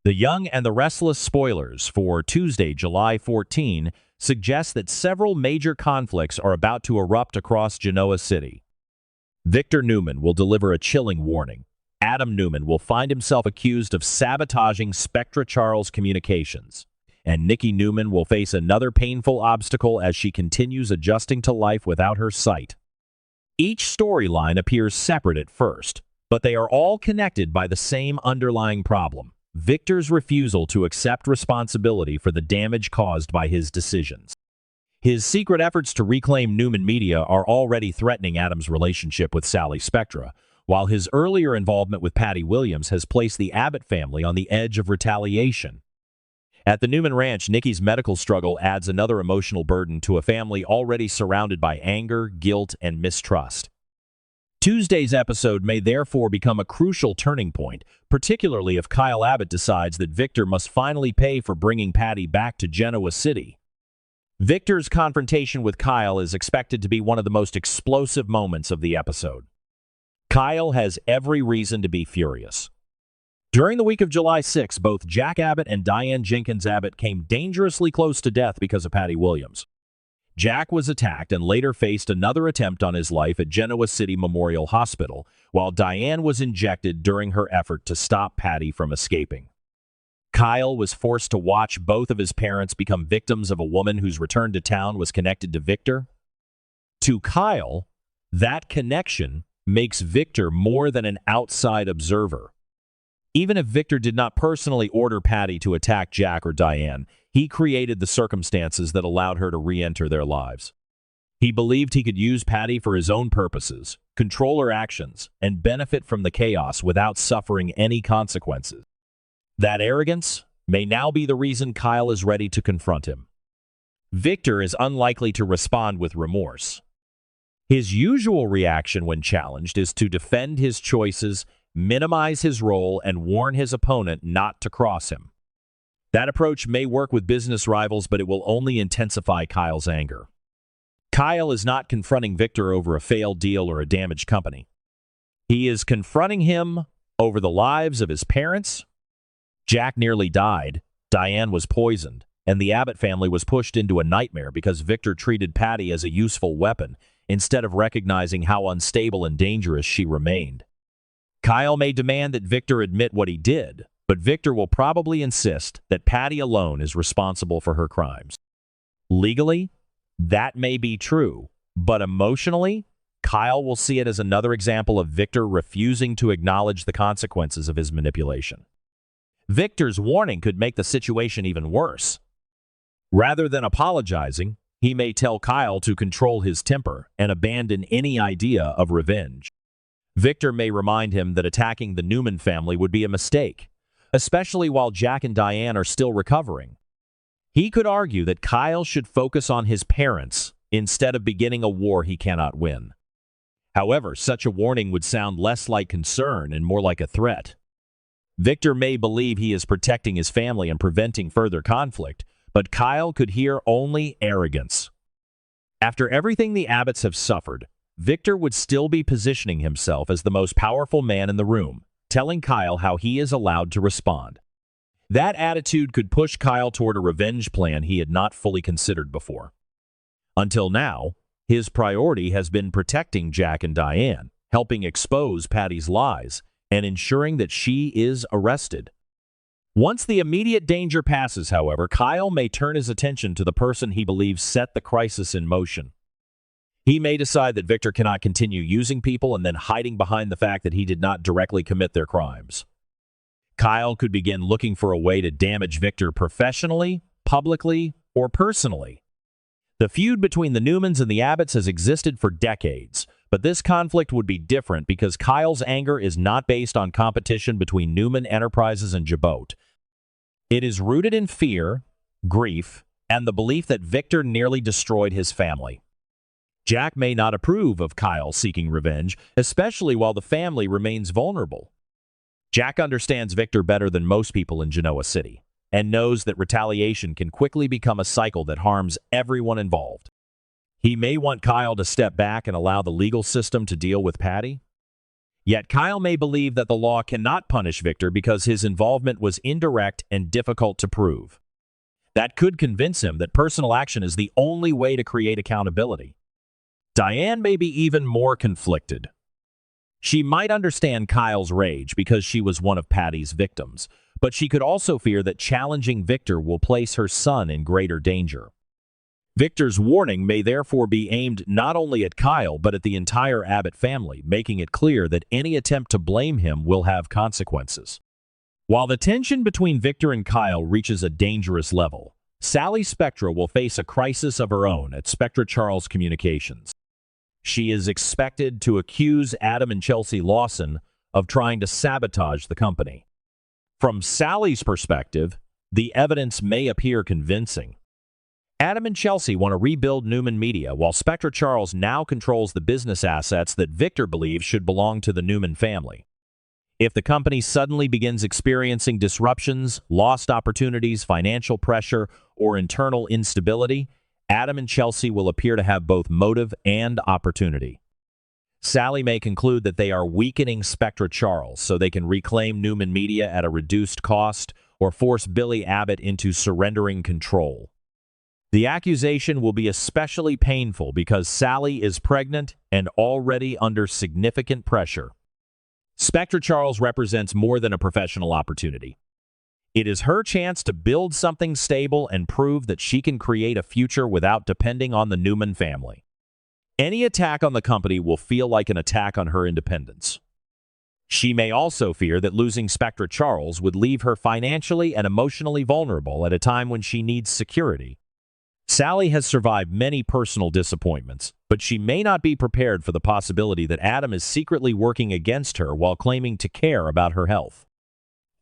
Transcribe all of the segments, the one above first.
The Young and the Restless spoilers for Tuesday, July 14, suggest that several major conflicts are about to erupt across Genoa City. Victor Newman will deliver a chilling warning. Adam Newman will find himself accused of sabotaging Spectra Charles' communications. And Nikki Newman will face another painful obstacle as she continues adjusting to life without her sight. Each storyline appears separate at first, but they are all connected by the same underlying problem: Victor's refusal to accept responsibility for the damage caused by his decisions. His secret efforts to reclaim Newman Media are already threatening Adam's relationship with Sally Spectra, while his earlier involvement with Patty Williams has placed the Abbott family on the edge of retaliation. At the Newman Ranch, Nikki's medical struggle adds another emotional burden to a family already surrounded by anger, guilt, and mistrust. Tuesday's episode may therefore become a crucial turning point, particularly if Kyle Abbott decides that Victor must finally pay for bringing Patty back to Genoa City. Victor's confrontation with Kyle is expected to be one of the most explosive moments of the episode. Kyle has every reason to be furious. During the week of July 6, both Jack Abbott and Diane Jenkins Abbott came dangerously close to death because of Patty Williams. Jack was attacked and later faced another attempt on his life at Genoa City Memorial Hospital, while Diane was injected during her effort to stop Patty from escaping. Kyle was forced to watch both of his parents become victims of a woman whose return to town was connected to Victor. To Kyle, that connection makes Victor more than an outside observer. Even if Victor did not personally order Patty to attack Jack or Diane, he created the circumstances that allowed her to re-enter their lives. He believed he could use Patty for his own purposes, control her actions, and benefit from the chaos without suffering any consequences. That arrogance may now be the reason Kyle is ready to confront him. Victor is unlikely to respond with remorse. His usual reaction when challenged is to defend his choices, minimize his role, and warn his opponent not to cross him. That approach may work with business rivals, but it will only intensify Kyle's anger. Kyle is not confronting Victor over a failed deal or a damaged company. He is confronting him over the lives of his parents. Jack nearly died, Diane was poisoned, and the Abbott family was pushed into a nightmare because Victor treated Patty as a useful weapon instead of recognizing how unstable and dangerous she remained. Kyle may demand that Victor admit what he did, but Victor will probably insist that Patty alone is responsible for her crimes. Legally, that may be true, but emotionally, Kyle will see it as another example of Victor refusing to acknowledge the consequences of his manipulation. Victor's warning could make the situation even worse. Rather than apologizing, he may tell Kyle to control his temper and abandon any idea of revenge. Victor may remind him that attacking the Newman family would be a mistake, especially while Jack and Diane are still recovering. He could argue that Kyle should focus on his parents instead of beginning a war he cannot win. However, such a warning would sound less like concern and more like a threat. Victor may believe he is protecting his family and preventing further conflict, but Kyle could hear only arrogance. After everything the Abbotts have suffered, Victor would still be positioning himself as the most powerful man in the room, telling Kyle how he is allowed to respond. That attitude could push Kyle toward a revenge plan he had not fully considered before. Until now, his priority has been protecting Jack and Diane, helping expose Patty's lies, and ensuring that she is arrested. Once the immediate danger passes, however, Kyle may turn his attention to the person he believes set the crisis in motion. He may decide that Victor cannot continue using people and then hiding behind the fact that he did not directly commit their crimes. Kyle could begin looking for a way to damage Victor professionally, publicly, or personally. The feud between the Newmans and the Abbotts has existed for decades, but this conflict would be different because Kyle's anger is not based on competition between Newman Enterprises and Jabot. It is rooted in fear, grief, and the belief that Victor nearly destroyed his family. Jack may not approve of Kyle seeking revenge, especially while the family remains vulnerable. Jack understands Victor better than most people in Genoa City, and knows that retaliation can quickly become a cycle that harms everyone involved. He may want Kyle to step back and allow the legal system to deal with Patty. Yet Kyle may believe that the law cannot punish Victor because his involvement was indirect and difficult to prove. That could convince him that personal action is the only way to create accountability. Diane may be even more conflicted. She might understand Kyle's rage because she was one of Patty's victims, but she could also fear that challenging Victor will place her son in greater danger. Victor's warning may therefore be aimed not only at Kyle but at the entire Abbott family, making it clear that any attempt to blame him will have consequences. While the tension between Victor and Kyle reaches a dangerous level, Sally Spectra will face a crisis of her own at Spectra Charles Communications. She is expected to accuse Adam and Chelsea Lawson of trying to sabotage the company. From Sally's perspective, the evidence may appear convincing. Adam and Chelsea want to rebuild Newman Media, while Spectra Charles now controls the business assets that Victor believes should belong to the Newman family. If the company suddenly begins experiencing disruptions, lost opportunities, financial pressure, or internal instability, Adam and Chelsea will appear to have both motive and opportunity. Sally may conclude that they are weakening Spectra Charles so they can reclaim Newman Media at a reduced cost or force Billy Abbott into surrendering control. The accusation will be especially painful because Sally is pregnant and already under significant pressure. Spectra Charles represents more than a professional opportunity. It is her chance to build something stable and prove that she can create a future without depending on the Newman family. Any attack on the company will feel like an attack on her independence. She may also fear that losing Spectra Charles would leave her financially and emotionally vulnerable at a time when she needs security. Sally has survived many personal disappointments, but she may not be prepared for the possibility that Adam is secretly working against her while claiming to care about her health.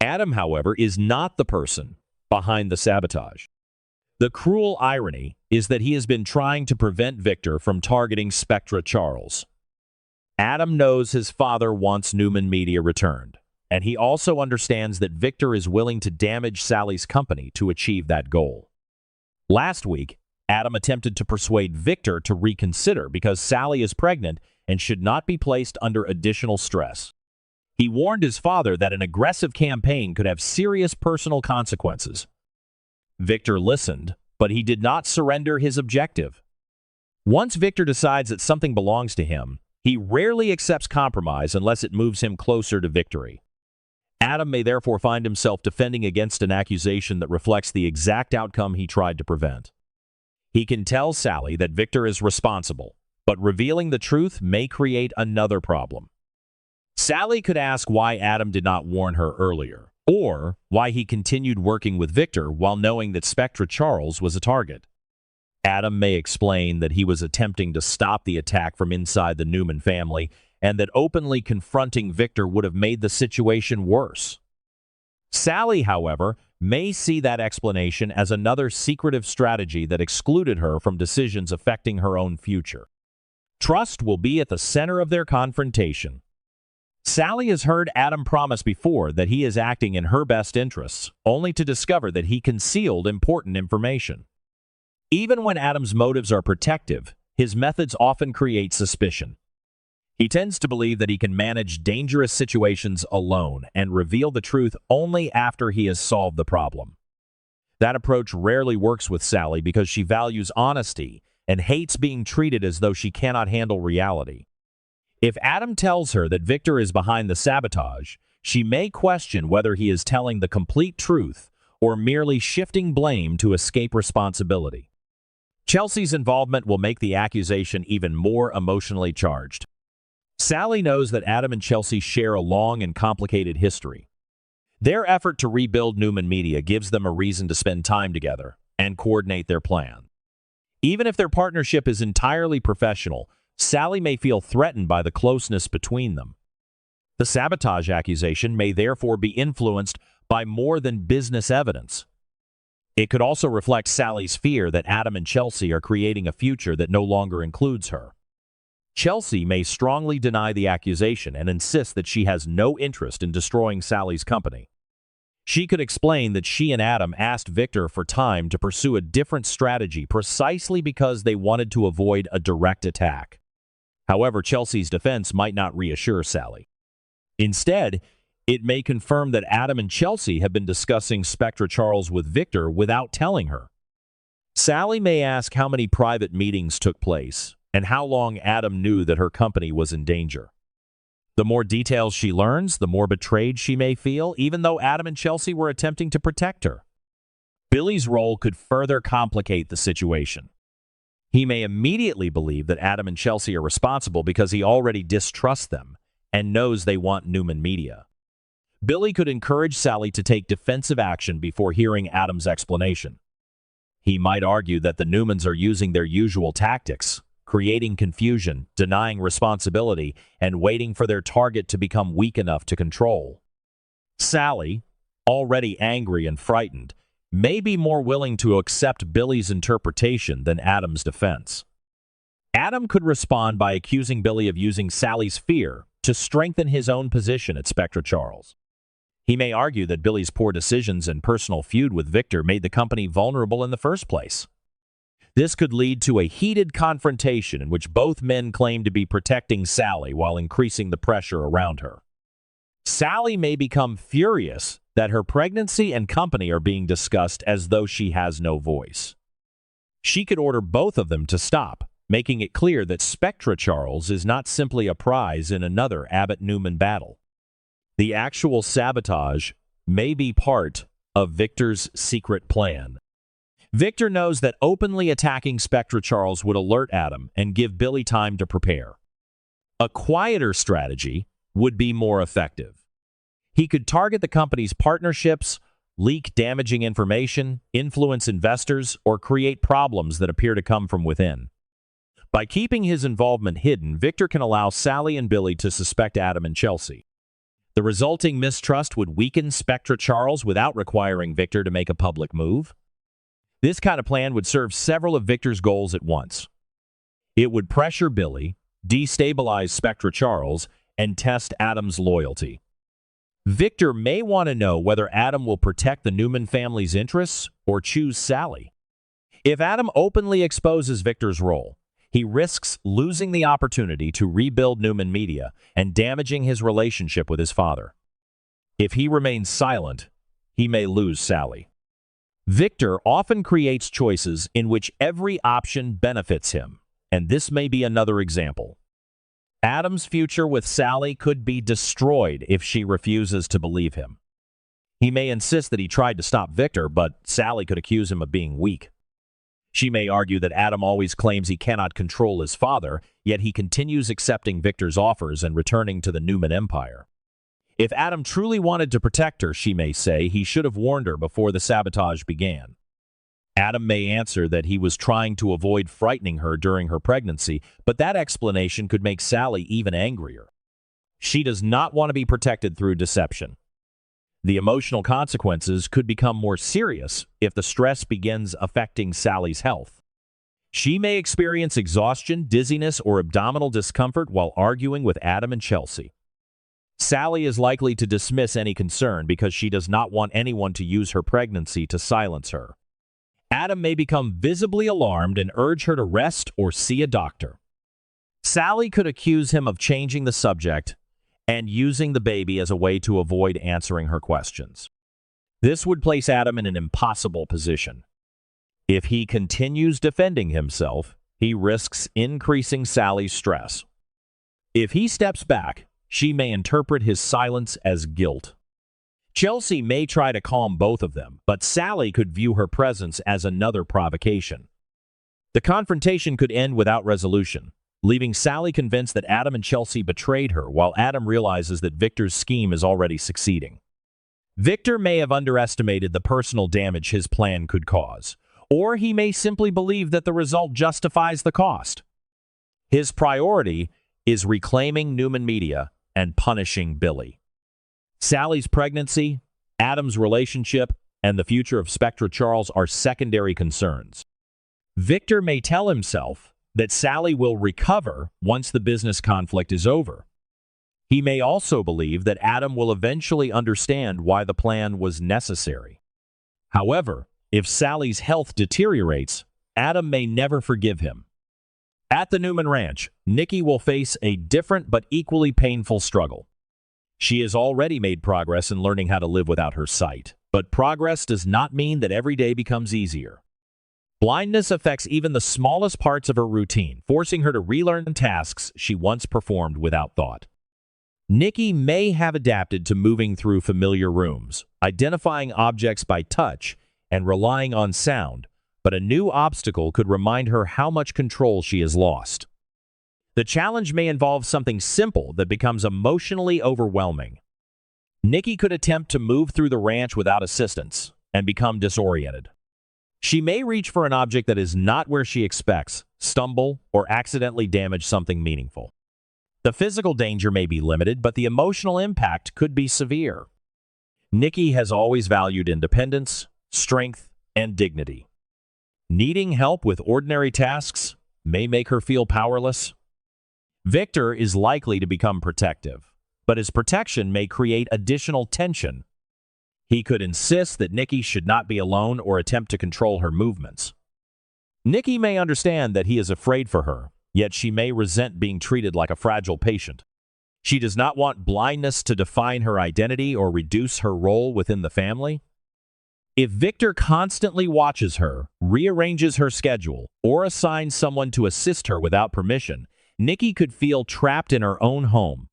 Adam, however, is not the person behind the sabotage. The cruel irony is that he has been trying to prevent Victor from targeting Spectra Charles. Adam knows his father wants Newman Media returned, and he also understands that Victor is willing to damage Sally's company to achieve that goal. Last week, Adam attempted to persuade Victor to reconsider because Sally is pregnant and should not be placed under additional stress. He warned his father that an aggressive campaign could have serious personal consequences. Victor listened, but he did not surrender his objective. Once Victor decides that something belongs to him, he rarely accepts compromise unless it moves him closer to victory. Adam may therefore find himself defending against an accusation that reflects the exact outcome he tried to prevent. He can tell Sally that Victor is responsible, but revealing the truth may create another problem. Sally could ask why Adam did not warn her earlier, or why he continued working with Victor while knowing that Spectra Charles was a target. Adam may explain that he was attempting to stop the attack from inside the Newman family and that openly confronting Victor would have made the situation worse. Sally, however, may see that explanation as another secretive strategy that excluded her from decisions affecting her own future. Trust will be at the center of their confrontation. Sally has heard Adam promise before that he is acting in her best interests, only to discover that he concealed important information. Even when Adam's motives are protective, his methods often create suspicion. He tends to believe that he can manage dangerous situations alone and reveal the truth only after he has solved the problem. That approach rarely works with Sally because she values honesty and hates being treated as though she cannot handle reality. If Adam tells her that Victor is behind the sabotage, she may question whether he is telling the complete truth or merely shifting blame to escape responsibility. Chelsea's involvement will make the accusation even more emotionally charged. Sally knows that Adam and Chelsea share a long and complicated history. Their effort to rebuild Newman Media gives them a reason to spend time together and coordinate their plan. Even if their partnership is entirely professional, Sally may feel threatened by the closeness between them. The sabotage accusation may therefore be influenced by more than business evidence. It could also reflect Sally's fear that Adam and Chelsea are creating a future that no longer includes her. Chelsea may strongly deny the accusation and insist that she has no interest in destroying Sally's company. She could explain that she and Adam asked Victor for time to pursue a different strategy precisely because they wanted to avoid a direct attack. However, Chelsea's defense might not reassure Sally. Instead, it may confirm that Adam and Chelsea have been discussing Spectra Charles with Victor without telling her. Sally may ask how many private meetings took place and how long Adam knew that her company was in danger. The more details she learns, the more betrayed she may feel, even though Adam and Chelsea were attempting to protect her. Billy's role could further complicate the situation. He may immediately believe that Adam and Chelsea are responsible because he already distrusts them and knows they want Newman Media. Billy could encourage Sally to take defensive action before hearing Adam's explanation. He might argue that the Newmans are using their usual tactics, creating confusion, denying responsibility, and waiting for their target to become weak enough to control. Sally, already angry and frightened, may be more willing to accept Billy's interpretation than Adam's defense. Adam could respond by accusing Billy of using Sally's fear to strengthen his own position at Spectra Charles. He may argue that Billy's poor decisions and personal feud with Victor made the company vulnerable in the first place. This could lead to a heated confrontation in which both men claim to be protecting Sally while increasing the pressure around her. Sally may become furious that her pregnancy and company are being discussed as though she has no voice. She could order both of them to stop, making it clear that Spectra Charles is not simply a prize in another Abbott-Newman battle. The actual sabotage may be part of Victor's secret plan. Victor knows that openly attacking Spectra Charles would alert Adam and give Billy time to prepare. A quieter strategy would be more effective. He could target the company's partnerships, leak damaging information, influence investors, or create problems that appear to come from within. By keeping his involvement hidden, Victor can allow Sally and Billy to suspect Adam and Chelsea. The resulting mistrust would weaken Spectra Charles without requiring Victor to make a public move. This kind of plan would serve several of Victor's goals at once. It would pressure Billy, destabilize Spectra Charles, and test Adam's loyalty. Victor may want to know whether Adam will protect the Newman family's interests or choose Sally. If Adam openly exposes Victor's role, he risks losing the opportunity to rebuild Newman Media and damaging his relationship with his father. If he remains silent, he may lose Sally. Victor often creates choices in which every option benefits him, and this may be another example. Adam's future with Sally could be destroyed if she refuses to believe him. He may insist that he tried to stop Victor, but Sally could accuse him of being weak. She may argue that Adam always claims he cannot control his father, yet he continues accepting Victor's offers and returning to the Newman Empire. If Adam truly wanted to protect her, she may say, he should have warned her before the sabotage began. Adam may answer that he was trying to avoid frightening her during her pregnancy, but that explanation could make Sally even angrier. She does not want to be protected through deception. The emotional consequences could become more serious if the stress begins affecting Sally's health. She may experience exhaustion, dizziness, or abdominal discomfort while arguing with Adam and Chelsea. Sally is likely to dismiss any concern because she does not want anyone to use her pregnancy to silence her. Adam may become visibly alarmed and urge her to rest or see a doctor. Sally could accuse him of changing the subject and using the baby as a way to avoid answering her questions. This would place Adam in an impossible position. If he continues defending himself, he risks increasing Sally's stress. If he steps back, she may interpret his silence as guilt. Chelsea may try to calm both of them, but Sally could view her presence as another provocation. The confrontation could end without resolution, leaving Sally convinced that Adam and Chelsea betrayed her, while Adam realizes that Victor's scheme is already succeeding. Victor may have underestimated the personal damage his plan could cause, or he may simply believe that the result justifies the cost. His priority is reclaiming Newman Media and punishing Billy. Sally's pregnancy, Adam's relationship, and the future of Spectra Charles are secondary concerns. Victor may tell himself that Sally will recover once the business conflict is over. He may also believe that Adam will eventually understand why the plan was necessary. However, if Sally's health deteriorates, Adam may never forgive him. At the Newman Ranch, Nikki will face a different but equally painful struggle. She has already made progress in learning how to live without her sight, but progress does not mean that every day becomes easier. Blindness affects even the smallest parts of her routine, forcing her to relearn tasks she once performed without thought. Nikki may have adapted to moving through familiar rooms, identifying objects by touch, and relying on sound, but a new obstacle could remind her how much control she has lost. The challenge may involve something simple that becomes emotionally overwhelming. Nikki could attempt to move through the ranch without assistance and become disoriented. She may reach for an object that is not where she expects, stumble, or accidentally damage something meaningful. The physical danger may be limited, but the emotional impact could be severe. Nikki has always valued independence, strength, and dignity. Needing help with ordinary tasks may make her feel powerless. Victor is likely to become protective, but his protection may create additional tension. He could insist that Nikki should not be alone or attempt to control her movements. Nikki may understand that he is afraid for her, yet she may resent being treated like a fragile patient. She does not want blindness to define her identity or reduce her role within the family. If Victor constantly watches her, rearranges her schedule, or assigns someone to assist her without permission, Nikki could feel trapped in her own home.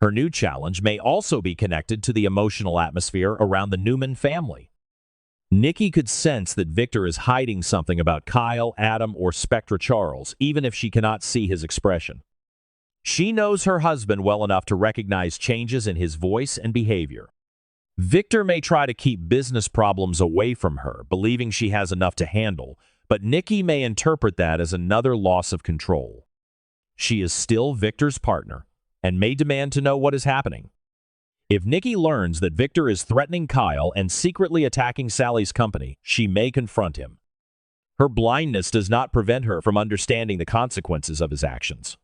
Her new challenge may also be connected to the emotional atmosphere around the Newman family. Nikki could sense that Victor is hiding something about Kyle, Adam, or Spectra Charles, even if she cannot see his expression. She knows her husband well enough to recognize changes in his voice and behavior. Victor may try to keep business problems away from her, believing she has enough to handle, but Nikki may interpret that as another loss of control. She is still Victor's partner and may demand to know what is happening. If Nikki learns that Victor is threatening Kyle and secretly attacking Sally's company, she may confront him. Her blindness does not prevent her from understanding the consequences of his actions.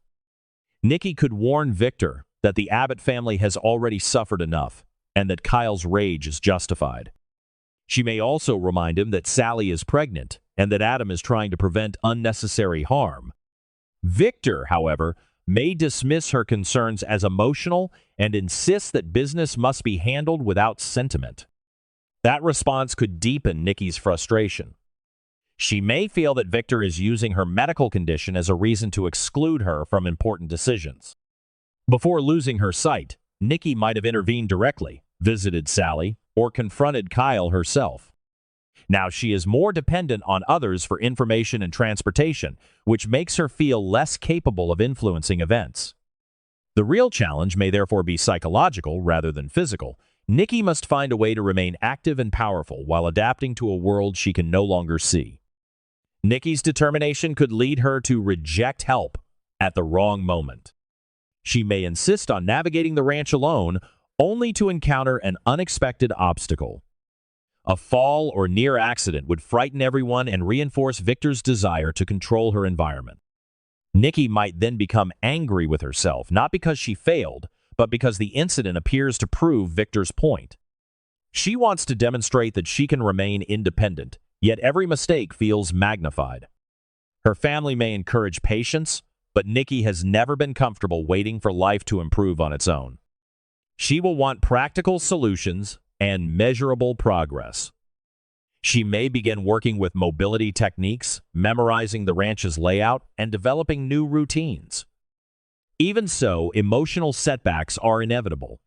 Nikki could warn Victor that the Abbott family has already suffered enough and that Kyle's rage is justified. She may also remind him that Sally is pregnant and that Adam is trying to prevent unnecessary harm. Victor, however, may dismiss her concerns as emotional and insist that business must be handled without sentiment. That response could deepen Nikki's frustration. She may feel that Victor is using her medical condition as a reason to exclude her from important decisions. Before losing her sight, Nikki might have intervened directly, visited Sally, or confronted Kyle herself. Now she is more dependent on others for information and transportation, which makes her feel less capable of influencing events. The real challenge may therefore be psychological rather than physical. Nikki must find a way to remain active and powerful while adapting to a world she can no longer see. Nikki's determination could lead her to reject help at the wrong moment. She may insist on navigating the ranch alone, only to encounter an unexpected obstacle. A fall or near accident would frighten everyone and reinforce Victor's desire to control her environment. Nikki might then become angry with herself, not because she failed, but because the incident appears to prove Victor's point. She wants to demonstrate that she can remain independent, yet every mistake feels magnified. Her family may encourage patience, but Nikki has never been comfortable waiting for life to improve on its own. She will want practical solutions and measurable progress. She may begin working with mobility techniques, memorizing the ranch's layout, and developing new routines. Even so, emotional setbacks are inevitable.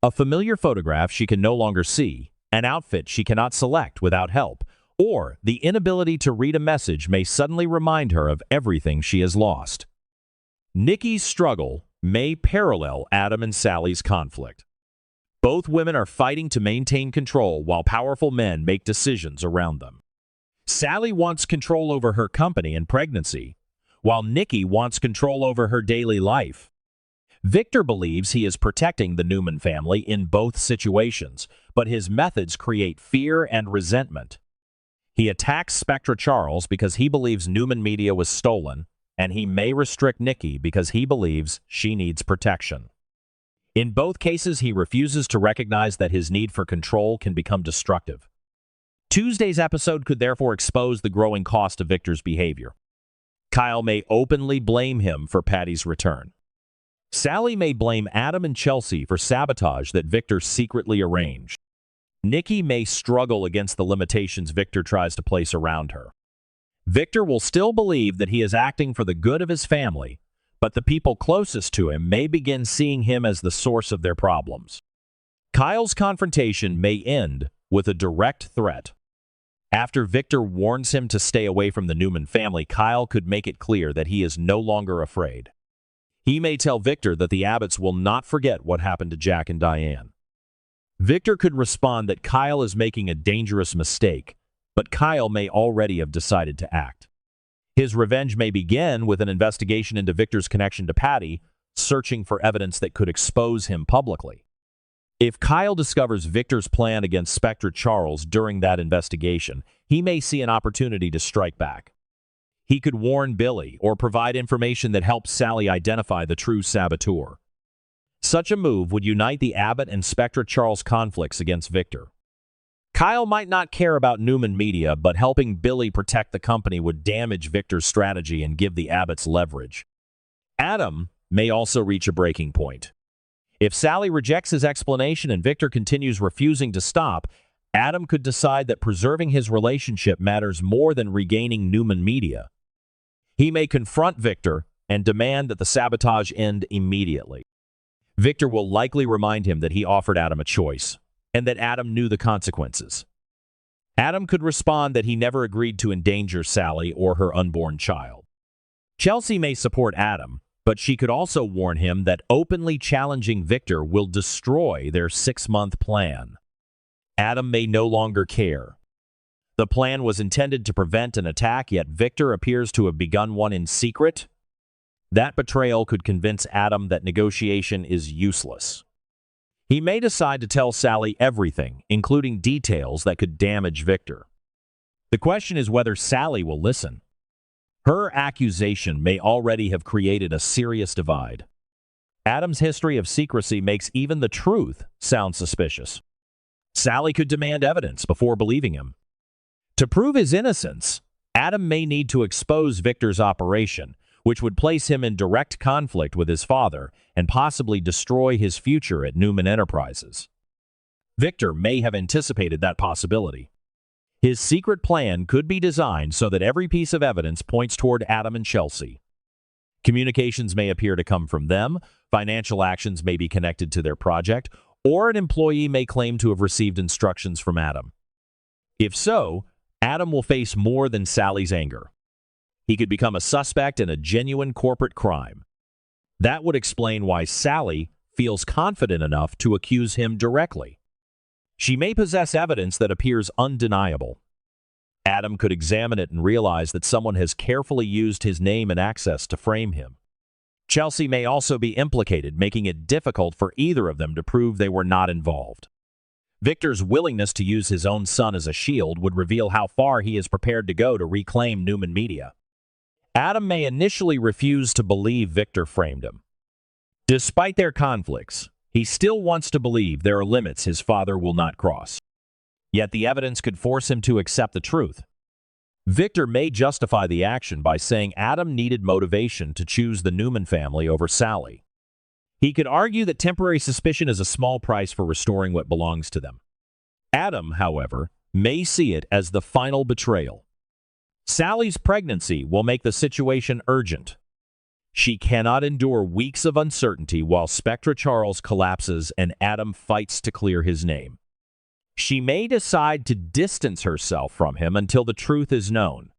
A familiar photograph she can no longer see, an outfit she cannot select without help, or the inability to read a message may suddenly remind her of everything she has lost. Nikki's struggle may parallel Adam and Sally's conflict. Both women are fighting to maintain control while powerful men make decisions around them. Sally wants control over her company and pregnancy, while Nikki wants control over her daily life. Victor believes he is protecting the Newman family in both situations, but his methods create fear and resentment. He attacks Spectra Charles because he believes Newman media was stolen, and he may restrict Nikki because he believes she needs protection. In both cases, he refuses to recognize that his need for control can become destructive. Tuesday's episode could therefore expose the growing cost of Victor's behavior. Kyle may openly blame him for Patty's return. Sally may blame Adam and Chelsea for sabotage that Victor secretly arranged. Nikki may struggle against the limitations Victor tries to place around her. Victor will still believe that he is acting for the good of his family, but the people closest to him may begin seeing him as the source of their problems. Kyle's confrontation may end with a direct threat. After Victor warns him to stay away from the Newman family, Kyle could make it clear that he is no longer afraid. He may tell Victor that the Abbotts will not forget what happened to Jack and Diane. Victor could respond that Kyle is making a dangerous mistake, but Kyle may already have decided to act. His revenge may begin with an investigation into Victor's connection to Patty, searching for evidence that could expose him publicly. If Kyle discovers Victor's plan against Spectre Charles during that investigation, he may see an opportunity to strike back. He could warn Billy or provide information that helps Sally identify the true saboteur. Such a move would unite the Abbott and Spectre Charles conflicts against Victor. Kyle might not care about Newman Media, but helping Billy protect the company would damage Victor's strategy and give the Abbotts leverage. Adam may also reach a breaking point. If Sally rejects his explanation and Victor continues refusing to stop, Adam could decide that preserving his relationship matters more than regaining Newman Media. He may confront Victor and demand that the sabotage end immediately. Victor will likely remind him that he offered Adam a choice, and that Adam knew the consequences. Adam could respond that he never agreed to endanger Sally or her unborn child. Chelsea may support Adam, but she could also warn him that openly challenging Victor will destroy their 6-month plan. Adam may no longer care. The plan was intended to prevent an attack, yet Victor appears to have begun one in secret. That betrayal could convince Adam that negotiation is useless. He may decide to tell Sally everything, including details that could damage Victor. The question is whether Sally will listen. Her accusation may already have created a serious divide. Adam's history of secrecy makes even the truth sound suspicious. Sally could demand evidence before believing him. To prove his innocence, Adam may need to expose Victor's operation, which would place him in direct conflict with his father and possibly destroy his future at Newman Enterprises. Victor may have anticipated that possibility. His secret plan could be designed so that every piece of evidence points toward Adam and Chelsea. Communications may appear to come from them, financial actions may be connected to their project, or an employee may claim to have received instructions from Adam. If so, Adam will face more than Sally's anger. He could become a suspect in a genuine corporate crime. That would explain why Sally feels confident enough to accuse him directly. She may possess evidence that appears undeniable. Adam could examine it and realize that someone has carefully used his name and access to frame him. Chelsea may also be implicated, making it difficult for either of them to prove they were not involved. Victor's willingness to use his own son as a shield would reveal how far he is prepared to go to reclaim Newman Media. Adam may initially refuse to believe Victor framed him. Despite their conflicts, he still wants to believe there are limits his father will not cross. Yet the evidence could force him to accept the truth. Victor may justify the action by saying Adam needed motivation to choose the Newman family over Sally. He could argue that temporary suspicion is a small price for restoring what belongs to them. Adam, however, may see it as the final betrayal. Sally's pregnancy will make the situation urgent. She cannot endure weeks of uncertainty while Spectre Charles collapses and Adam fights to clear his name. She may decide to distance herself from him until the truth is known.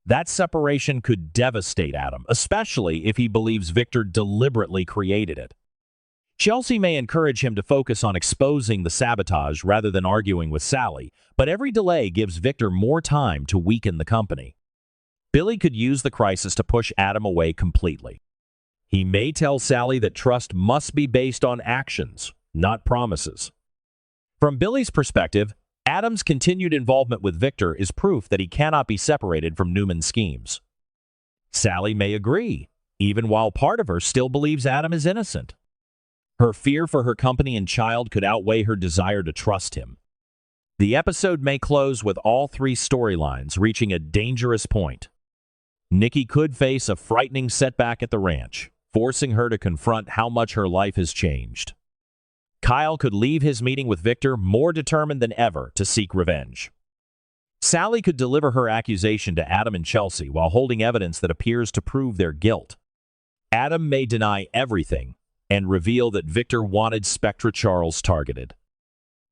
That separation could devastate Adam, especially if he believes Victor deliberately created it. Chelsea may encourage him to focus on exposing the sabotage rather than arguing with Sally, but every delay gives Victor more time to weaken the company. Billy could use the crisis to push Adam away completely. He may tell Sally that trust must be based on actions, not promises. From Billy's perspective, Adam's continued involvement with Victor is proof that he cannot be separated from Newman's schemes. Sally may agree, even while part of her still believes Adam is innocent. Her fear for her company and child could outweigh her desire to trust him. The episode may close with all three storylines reaching a dangerous point. Nikki could face a frightening setback at the ranch, forcing her to confront how much her life has changed. Kyle could leave his meeting with Victor more determined than ever to seek revenge. Sally could deliver her accusation to Adam and Chelsea while holding evidence that appears to prove their guilt. Adam may deny everything and reveal that Victor wanted Spectra Charles targeted.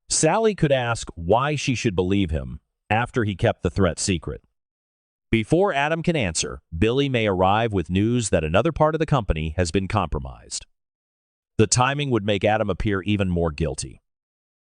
Sally could ask why she should believe him after he kept the threat secret. Before Adam can answer, Billy may arrive with news that another part of the company has been compromised. The timing would make Adam appear even more guilty.